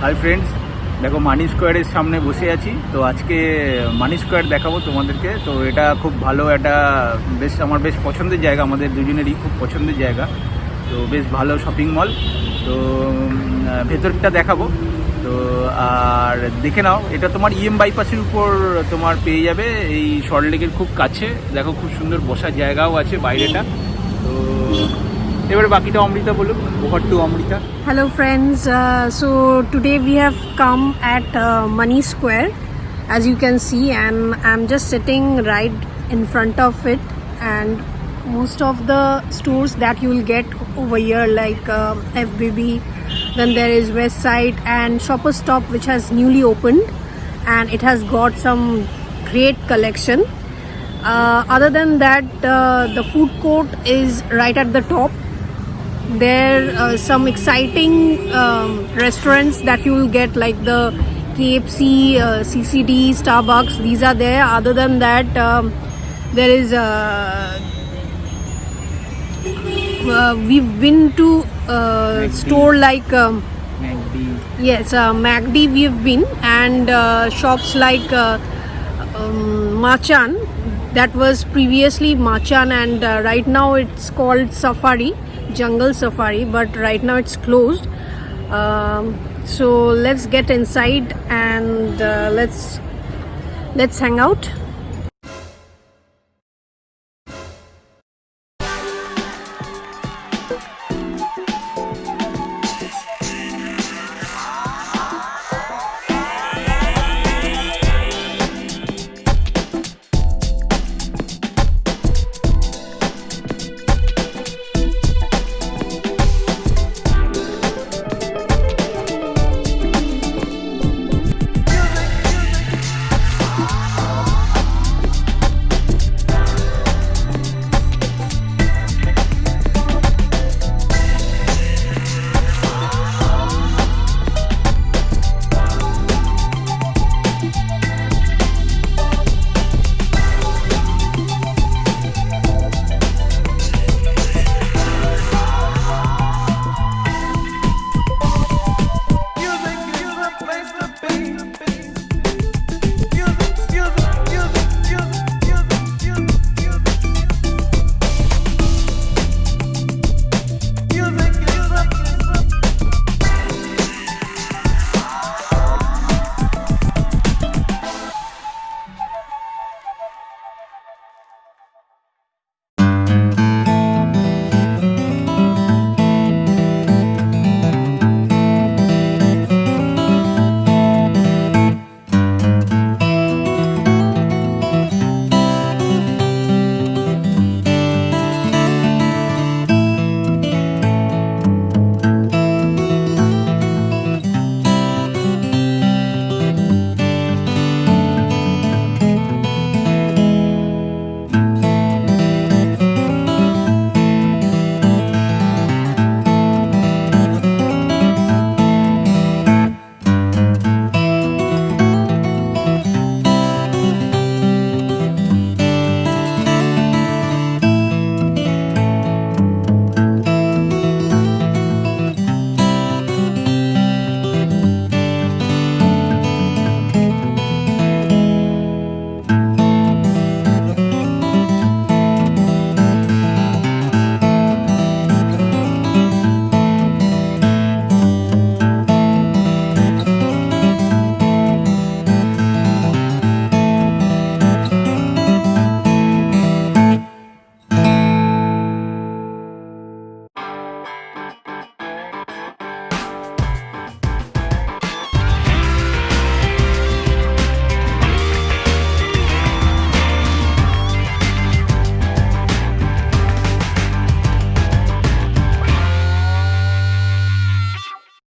Hi friends, দেখো মানি স্কোয়ারের সামনে বসে আছি। তো আজকে মানি স্কোয়ার দেখাবো তোমাদেরকে। তো এটা খুব ভালো একটা আমার বেশ পছন্দের জায়গা, আমাদের দুজনেরই খুব পছন্দের জায়গা। তো বেশ ভালো শপিং মল। তো ভেতরটা দেখাবো। তো আর দেখে নাও, এটা তোমার বাইপাসের উপর তোমার পেয়ে যাবে, এই সল্টলেকের খুব কাছে। দেখো খুব সুন্দর বসার জায়গাও আছে বাইরেটা। তো এবারে বাকিটা অমৃতা বলুক। Over to Amrita. Hello friends, so today we have come at Money Square, as you can see, and I'm just sitting right in front of it. And most of the stores that you will get over here, like FBB, then there is West Side and Shoppers Stop, which has newly opened, and it has got some great collection. Other than that, the food court is right at the top. There are some exciting restaurants that you will get, like the KFC, CCD, Starbucks. These are there. Other than that, there is we've been to store like yes, MACD we've been, and shops like Machan, that was previously Machan, and right now it's called Safari, Jungle Safari, but right now it's closed. So let's get inside and let's hang out.